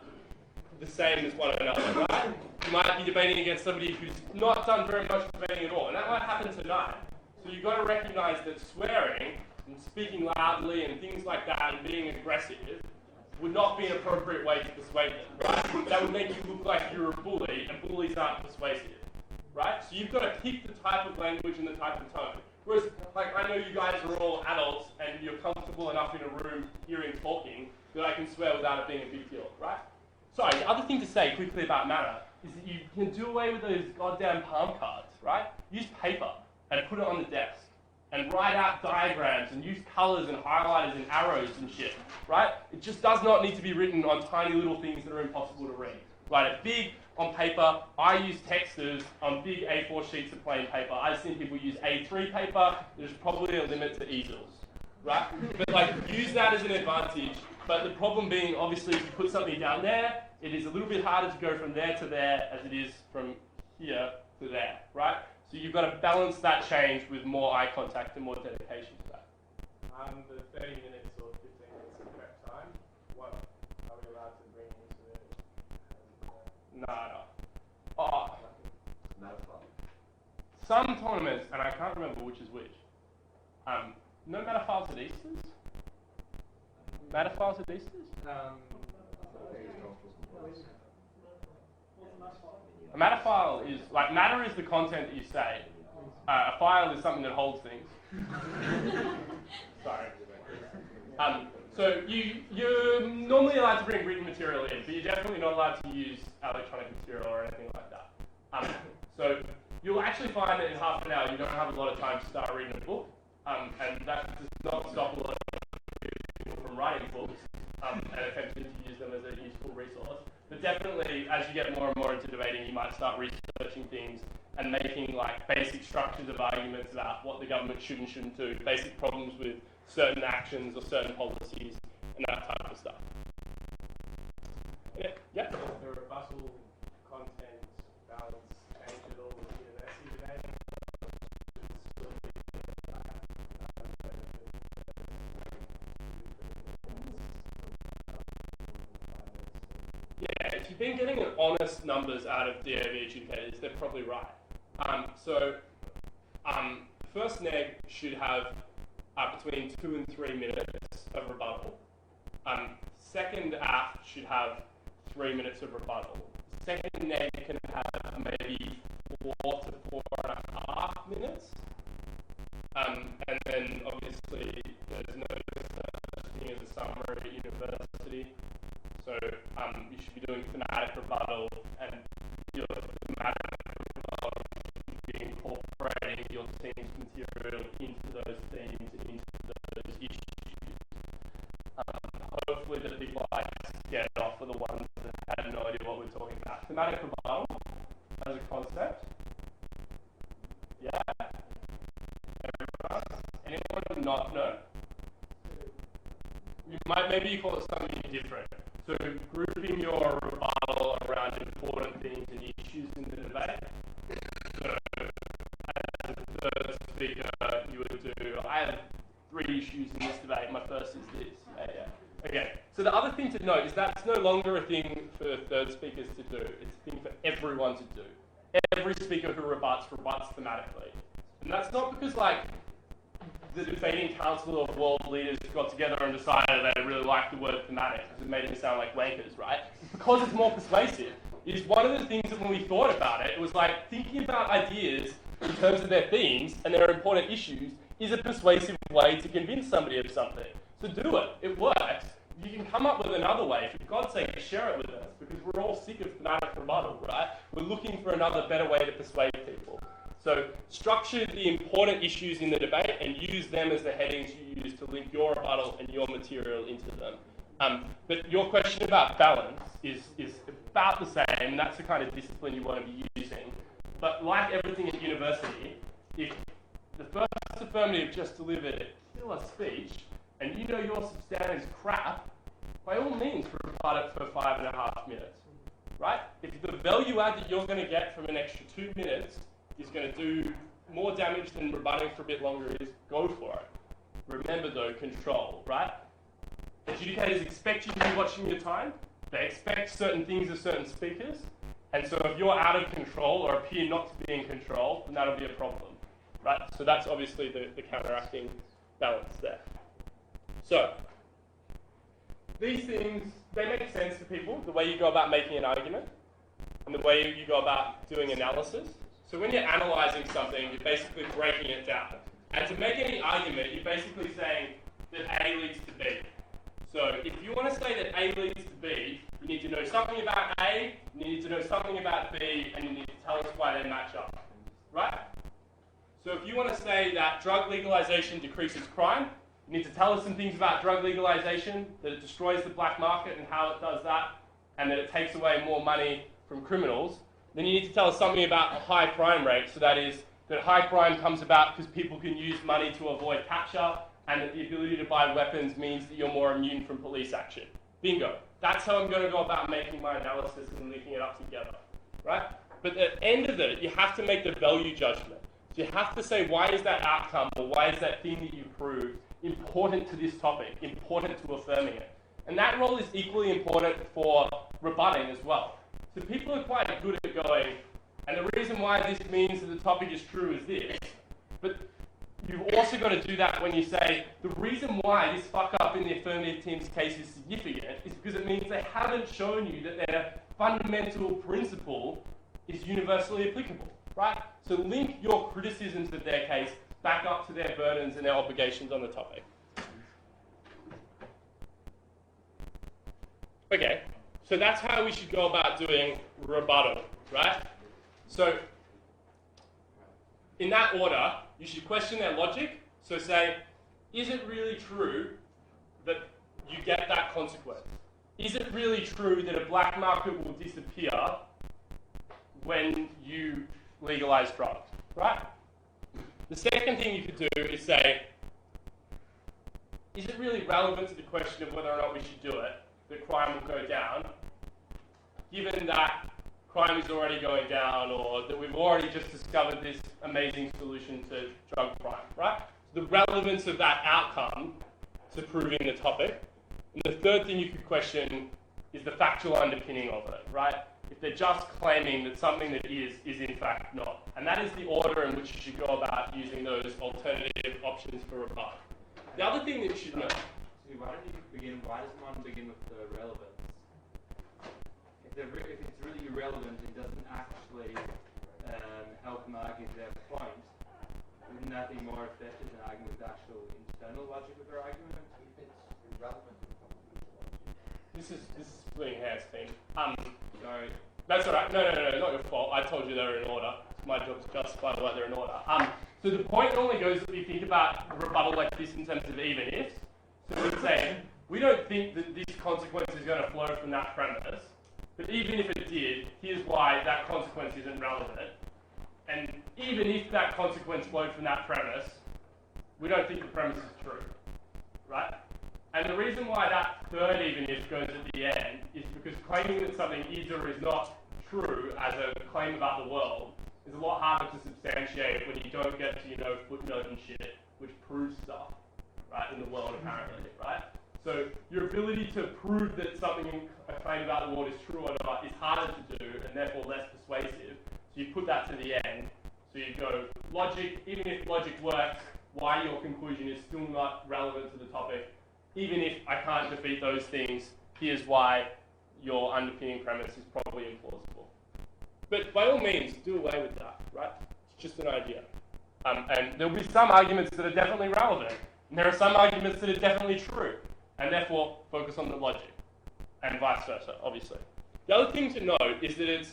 the same as one another, right? You might be debating against somebody who's not done very much debating at all, and that might happen tonight. So you've got to recognize that swearing and speaking loudly and things like that and being aggressive would not be an appropriate way to persuade them, right? That would make you look like you're a bully, and bullies aren't persuasive, right? So you've got to pick the type of language and the type of tone. Whereas, like, I know you guys are all adults and you're comfortable enough in a room hearing talking that I can swear without it being a big deal, right? Sorry, the other thing to say quickly about manner is that you can do away with those goddamn palm cards, right? Use paper and put it on the desk and write out diagrams and use colours and highlighters and arrows and shit, right? It just does not need to be written on tiny little things that are impossible to read. Write it big on paper. I use texters on big A4 sheets of plain paper. I've seen people use A3 paper. There's probably a limit to easels, right? But like, use that as an advantage. But the problem being, obviously, if you put something down there, it is a little bit harder to go from there to there as it is from here to there, right? So you've got to balance that change with more eye contact and more dedication to that. The 30 minutes or 15 minutes of prep time, what are we allowed to bring into it? No. Oh, Metaphor. some tournaments, and I can't remember which is which. No metaphors at Easters? Metaphors at Easters? A metaphile is, like, matter is the content that you say. A file is something that holds things. Sorry. So you're normally allowed to bring written material in, but you're definitely not allowed to use electronic material or anything like that. So you'll actually find that in half an hour you don't have a lot of time to start reading a book, and that does not stop a lot of people from writing books and attempting to use them as a useful resource. But definitely, as you get more and more into debating, you might start researching things and making like basic structures of arguments about what the government should and shouldn't do, basic problems with certain actions or certain policies, and that type of stuff. Yeah? The rebuttal content balance change at all with university debate? Yeah, if you've been getting honest numbers out of DAV educators, they're probably right. First neg should have between 2 and 3 minutes of rebuttal. Second app should have 3 minutes of rebuttal. Second neg can have maybe 4 to 4.5 minutes. And then obviously there's no such thing as a summary at university. So you should be doing thematic rebuttal, and your thematic rebuttal should be incorporating your team's material into those themes, into those issues. Hopefully the big lights get off for the ones that had no idea what we're talking about. Thematic rebuttal as a concept. Yeah? Everyone? Anyone not know? Maybe you call it something different. So grouping your rebuttal around important themes and issues in the debate. So as a third speaker, you would do, I have 3 issues in this debate. My first is this. Yeah. Okay. So the other thing to note is that's no longer a thing for third speakers to do. It's a thing for everyone to do. Every speaker who rebuts thematically. And that's not because, like, the debating council of world leaders got together and decided they really liked the word thematic because it made them sound like wankers, right? Because it's more persuasive. It's one of the things that when we thought about it, it was like thinking about ideas in terms of their themes and their important issues is a persuasive way to convince somebody of something. So do it. It works. You can come up with another way. For God's sake, share it with us because we're all sick of thematic rebuttal, right? We're looking for another better way to persuade people. So structure the important issues in the debate and use them as the headings you use to link your rebuttal and your material into them. But your question about balance is about the same, and that's the kind of discipline you want to be using. But like everything at university, if the first affirmative just delivered a killer speech, and you know your substandard's crap, by all means rebut it for 5.5 minutes, right? If the value add that you're going to get from an extra 2 minutes is going to do more damage than rebutting for a bit longer, go for it. Remember though, control, right? Adjudicators expect you to be watching your time. They expect certain things of certain speakers. And so if you're out of control or appear not to be in control, then that'll be a problem, right? So that's obviously the counteracting balance there. So these things, they make sense to people, the way you go about making an argument and the way you go about doing analysis. So when you're analysing something, you're basically breaking it down. And to make any argument, you're basically saying that A leads to B. So if you want to say that A leads to B, you need to know something about A, you need to know something about B, and you need to tell us why they match up, right? So if you want to say that drug legalization decreases crime, you need to tell us some things about drug legalization, that it destroys the black market and how it does that, and that it takes away more money from criminals. Then you need to tell us something about a high crime rate, so that is that high crime comes about because people can use money to avoid capture, and that the ability to buy weapons means that you're more immune from police action. Bingo. That's how I'm going to go about making my analysis and linking it up together, right? But at the end of it, you have to make the value judgment. So you have to say, why is that outcome or why is that thing that you proved important to this topic, important to affirming it? And that role is equally important for rebutting as well. So people are quite good at going, and the reason why this means that the topic is true is this, but you've also got to do that when you say, the reason why this fuck up in the affirmative team's case is significant is because it means they haven't shown you that their fundamental principle is universally applicable, right? So link your criticisms of their case back up to their burdens and their obligations on the topic. Okay, so that's how we should go about doing rebuttal, right? So in that order, you should question their logic. So say, is it really true that you get that consequence? Is it really true that a black market will disappear when you legalize drugs, right? The second thing you could do is say, is it really relevant to the question of whether or not we should do it, that crime will go down, given that crime is already going down, or that we've already just discovered this amazing solution to drug crime, right? The relevance of that outcome to proving the topic. And the third thing you could question is the factual underpinning of it, right? If they're just claiming that something that is in fact not. And that is the order in which you should go about using those alternative options for rebuttal. The other thing that you should know... Why does one begin with the relevance? If it's really irrelevant, it doesn't actually help them argue their point. Wouldn't that be more effective than arguing with the actual internal logic of their argument? If it's irrelevant to the proposition logic. This is splitting hairs, team. Sorry. That's all right. No, not your fault. I told you they were in order. It's my job to justify why they're in order. So the point normally goes that we think about a rebuttal like this in terms of even ifs. So we say, we don't think that this consequence is going to flow from that premise, but even if it did, here's why that consequence isn't relevant. And even if that consequence flowed from that premise, we don't think the premise is true, right? And the reason why that third even if goes at the end is because claiming that something is or is not true as a claim about the world is a lot harder to substantiate when you don't get to, footnote and shit, which proves stuff, right, in the world apparently, right? So your ability to prove that something, a claim about the world is true or not, is harder to do and therefore less persuasive. So you put that to the end. So you go, logic, even if logic works, why your conclusion is still not relevant to the topic. Even if I can't defeat those things, here's why your underpinning premise is probably implausible. But by all means, do away with that, right? It's just an idea. And there'll be some arguments that are definitely relevant, and there are some arguments that are definitely true, and therefore focus on the logic, and vice versa, obviously. The other thing to note is that it's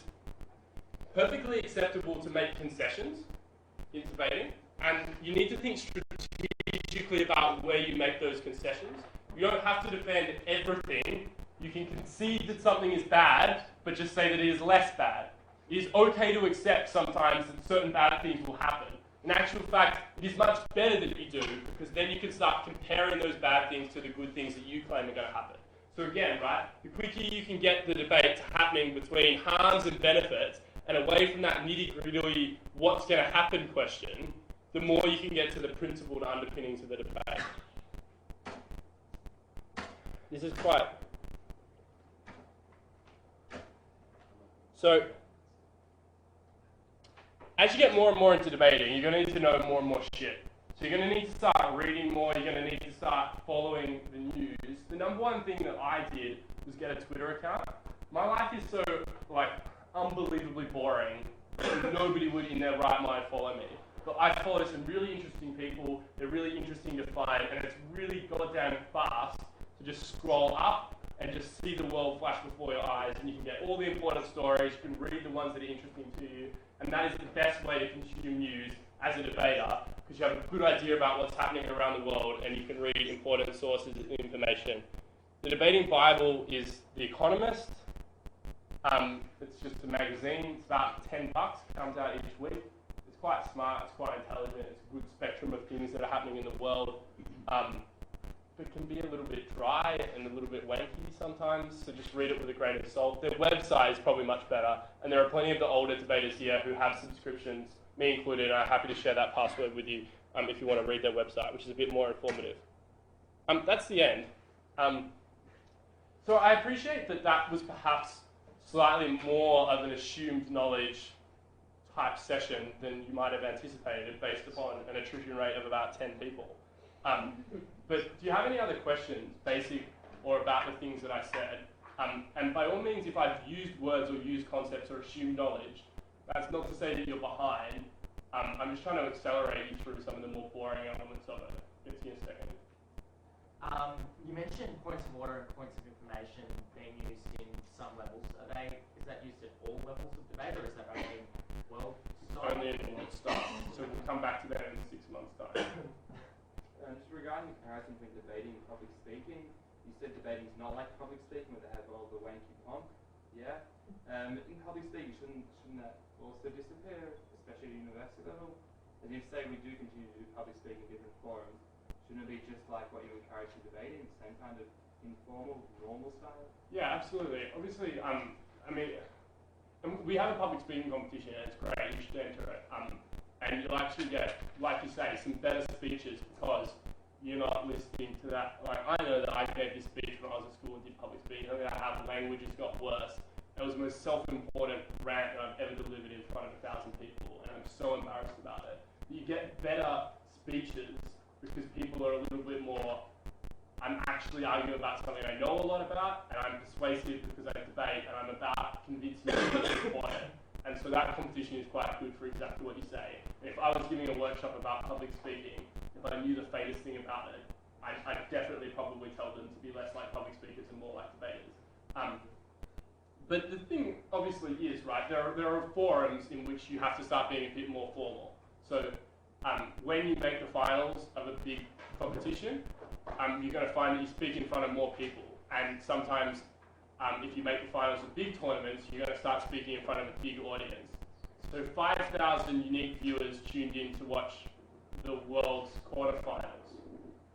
perfectly acceptable to make concessions. in debating, and you need to think strategically about where you make those concessions. You don't have to defend everything. You can concede that something is bad, but just say that it is less bad. It is okay to accept sometimes that certain bad things will happen. In actual fact, it is much better that you do, because then you can start comparing those bad things to the good things that you claim are going to happen. So again, right, the quicker you can get the debate happening between harms and benefits, and away from that nitty-gritty what's going to happen question, the more you can get to the principled underpinnings of the debate. This is quite... So, as you get more and more into debating, you're going to need to know more and more shit. So you're going to need to start reading more, you're going to need to start following the news. The number one thing that I did was get a Twitter account. My life is so, unbelievably boring that nobody would in their right mind follow me. But I follow some really interesting people, they're really interesting to find, and it's really goddamn fast to just scroll up and just see the world flash before your eyes, and you can get all the important stories, you can read the ones that are interesting to you, and that is the best way to consume news as a debater, because you have a good idea about what's happening around the world, and you can read important sources of information. The Debating Bible is The Economist. It's just a magazine. It's about $10. Comes out each week. It's quite smart. It's quite intelligent. It's a good spectrum of things that are happening in the world. But can be a little bit dry and a little bit wanky sometimes, so just read it with a grain of salt. Their website is probably much better, and there are plenty of the older debaters here who have subscriptions, me included, and I'm happy to share that password with you if you want to read their website, which is a bit more informative. That's the end. So I appreciate that that was perhaps slightly more of an assumed knowledge type session than you might have anticipated based upon an attrition rate of about 10 people. But do you have any other questions, basic or about the things that I said? And by all means, if I've used words or used concepts or assumed knowledge, that's not to say that you're behind. I'm just trying to accelerate you through some of the more boring elements of it. Get to you in a second. You mentioned points of order and points of information being used in some levels. Is that used at all levels of debate, or is that only world style? Only in world style. So we'll come back to that in 6 months' time. Just regarding the comparison between debating and public speaking, you said debating is not like public speaking where they have all the wanky pomp. Yeah. In public speaking, shouldn't that also disappear, especially at university level? And if, say, we do continue to do public speaking in different forums, shouldn't it be just like what you encourage in debating, the same kind of informal, normal style? Yeah, absolutely. Obviously, we have a public speaking competition, and it's great. You should enter it. And you'll actually get, like you say, some better speeches because you're not listening to that. Like, I know that I gave this speech when I was at school and did public speaking. I know how the languages got worse. It was the most self-important rant that I've ever delivered in front of 1,000 people, and I'm so embarrassed about it. You get better speeches because people are a little bit more, I'm actually arguing about something I know a lot about, and I'm persuasive because I debate, and I'm about convincing you to support it. And so that competition is quite good for exactly what you say. If I was giving a workshop about public speaking, if I knew the faintest thing about it, I'd definitely probably tell them to be less like public speakers and more like debaters. But the thing obviously is, right, there are forums in which you have to start being a bit more formal. So when you make the finals of a big competition, you're going to find that you speak in front of more people. And sometimes if you make the finals of big tournaments, you're going to start speaking in front of a big audience. So 5,000 unique viewers tuned in to watch the world's quarterfinals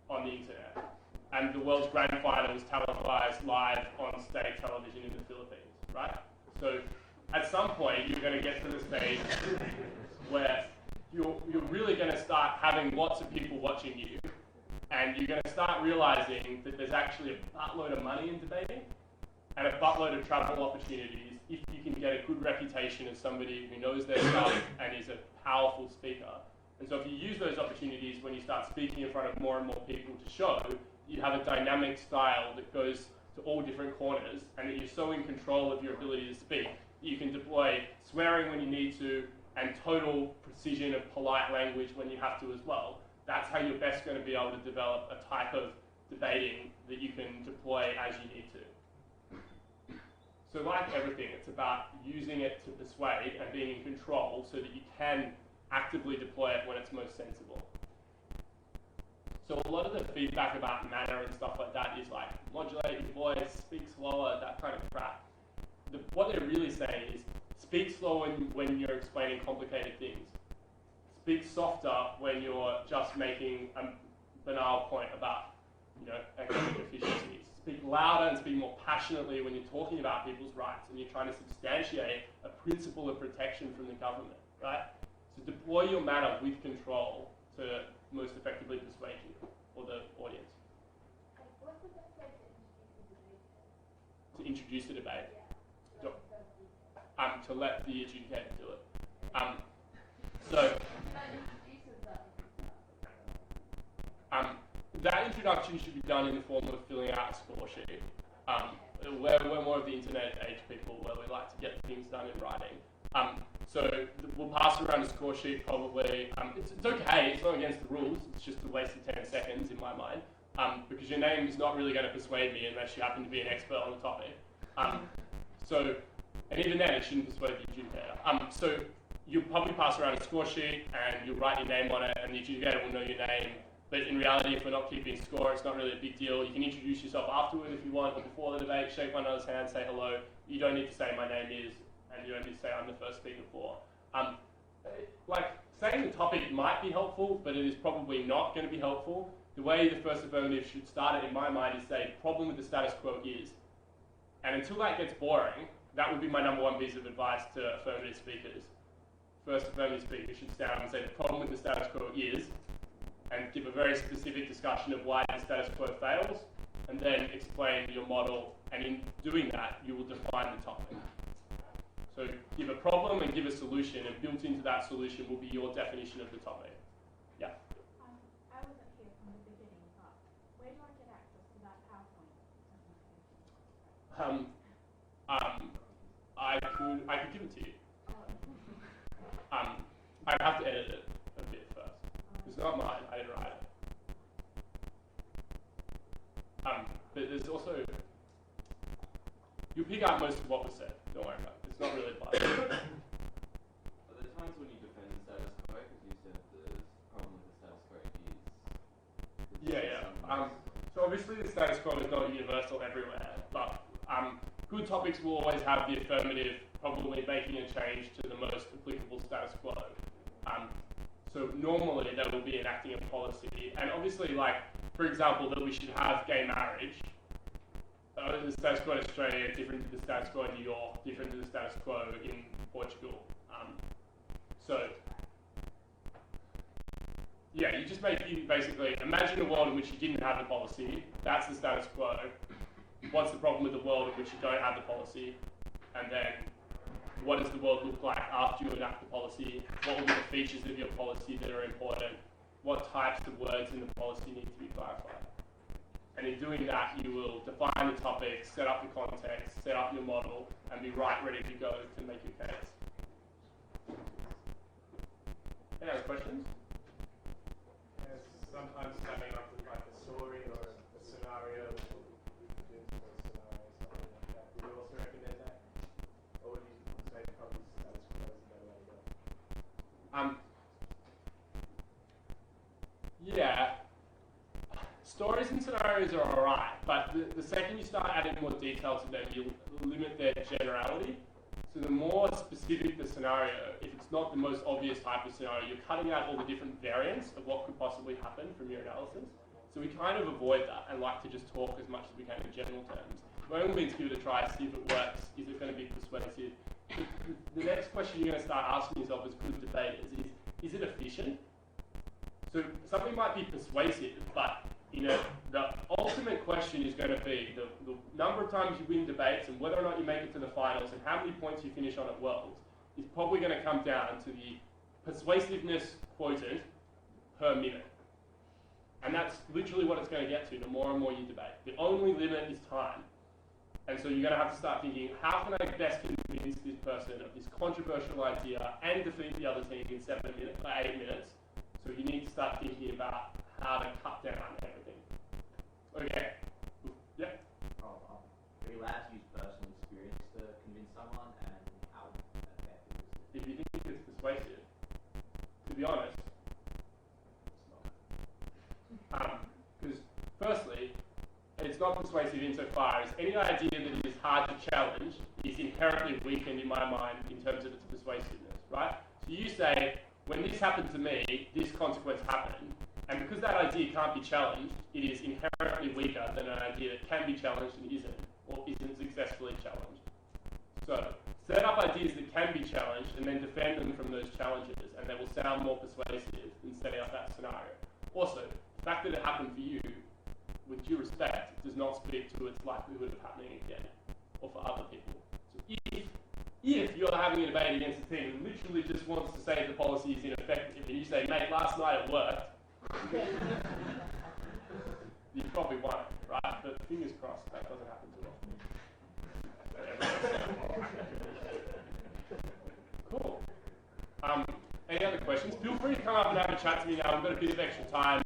on the internet. And the world's grand final is televised live on state television in the Philippines, right? So at some point, you're going to get to the stage where you're really going to start having lots of people watching you, and you're going to start realizing that there's actually a buttload of money in debating and a buttload of travel opportunities if you can get a good reputation as somebody who knows their stuff and is a powerful speaker. And so if you use those opportunities when you start speaking in front of more and more people to show you have a dynamic style that goes to all different corners, and that you're so in control of your ability to speak, you can deploy swearing when you need to and total precision of polite language when you have to as well. That's how you're best going to be able to develop a type of debating that you can deploy as you need to. So like everything, it's about using it to persuade and being in control so that you can actively deploy it when it's most sensible. So a lot of the feedback about manner and stuff like that is like, modulate your voice, speak slower, that kind of crap. What they're really saying is, speak slower when you're explaining complicated things. Speak softer when you're just making a banal point about, economic efficiencies. Speak louder and speak more passionately when you're talking about people's rights and you're trying to substantiate a principle of protection from the government, right? So deploy your manner with control to most effectively persuade you or the audience. What's the best way to introduce the debate? To introduce the debate? To let the adjudicator do it. So that introduction should be done in the form of filling out a score sheet. We're more of the internet age people where we like to get things done in writing. So we'll pass around a score sheet probably. It's okay, it's not against the rules, it's just a waste of 10 seconds in my mind. Because your name is not really going to persuade me unless you happen to be an expert on the topic. And even then it shouldn't persuade the adjudicator. So you'll probably pass around a score sheet and you'll write your name on it and the adjudicator will know your name. But in reality, if we're not keeping score, it's not really a big deal. You can introduce yourself afterward if you want, or before the debate, shake one another's hand, say hello. You don't need to say my name is, and you don't need to say I'm the first speaker for. Saying the topic might be helpful, but it is probably not going to be helpful. The way the first affirmative should start it, in my mind, is say, problem with the status quo is. And until that gets boring, that would be my number one piece of advice to affirmative speakers. First affirmative speaker should stand up and say, the problem with the status quo is, and give a very specific discussion of why the status quo fails, and then explain your model, and in doing that, you will define the topic. So give a problem and give a solution, and built into that solution will be your definition of the topic. Yeah? I wasn't here from the beginning, but where do I get access to that PowerPoint? I could give it to you. I'd have to edit it a bit first. It's not mine, I didn't write it. But there's also, you'll pick out most of what was said, don't worry about it. It's not really bad. Are there times when you defend the status quo, because you said the problem with the status quo is... Yeah. So obviously the status quo is not universal everywhere, but good topics will always have the affirmative probably making a change to the most applicable status quo. So normally they will be enacting a policy, and obviously, for example, that we should have gay marriage. The status quo in Australia is different to the status quo in New York, different to the status quo in Portugal. You just basically imagine a world in which you didn't have the policy. That's the status quo. What's the problem with the world in which you don't have the policy? And then what does the world look like after you enact the policy? What will be the features of your policy that are important? What types of words in the policy need to be clarified? And in doing that, you will define the topic, set up the context, set up your model, and be ready to go to make your case. Any other questions? Yes, sometimes coming up with a story or a scenario, which will introduce a scenario, something like that. Do you also recommend that? Or would you say probably status quo is a better way to go? Yeah. Stories and scenarios are alright, but the second you start adding more detail to them, you limit their generality. So the more specific the scenario, if it's not the most obvious type of scenario, you're cutting out all the different variants of what could possibly happen from your analysis. So we kind of avoid that and like to just talk as much as we can in general terms. By all means, give it a try, see if it works. Is it going to be persuasive? The next question you're going to start asking yourself as good debaters is it efficient? So something might be persuasive, but the ultimate question is going to be the number of times you win debates and whether or not you make it to the finals and how many points you finish on at Worlds is probably going to come down to the persuasiveness quotient per minute. And that's literally what it's going to get to the more and more you debate. The only limit is time. And so you're going to have to start thinking, how can I best convince this person of this controversial idea and defeat the other team in 8 minutes? So you need to start thinking about how to cut down everything. Okay. Yeah. Are you allowed to use personal experience to convince someone, and how effective is it? If you think it's persuasive. to be honest, because firstly, it's not persuasive insofar as any idea that is hard to challenge is inherently weakened in my mind in terms of its persuasiveness, right? So you say, when this happened to me, this consequence happened, and because that idea can't be challenged, it is inherently weaker than an idea that can be challenged and isn't, or isn't successfully challenged. So, set up ideas that can be challenged and then defend them from those challenges, and they will sound more persuasive than setting up that scenario. Also, the fact that it happened for you, with due respect, does not speak to its likelihood of happening again, or for other people. So if you're having a debate against a team who literally just wants to say the policy is ineffective, and you say, mate, last night it worked, you probably won it, right? But fingers crossed, that doesn't happen too often. Cool. Any other questions? Feel free to come up and have a chat to me now. We've got a bit of extra time,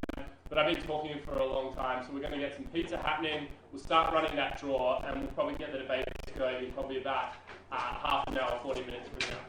but I've been talking for a long time, so we're going to get some pizza happening. We'll start running that draw, and we'll probably get the debate going in probably about half an hour, 40 minutes from now.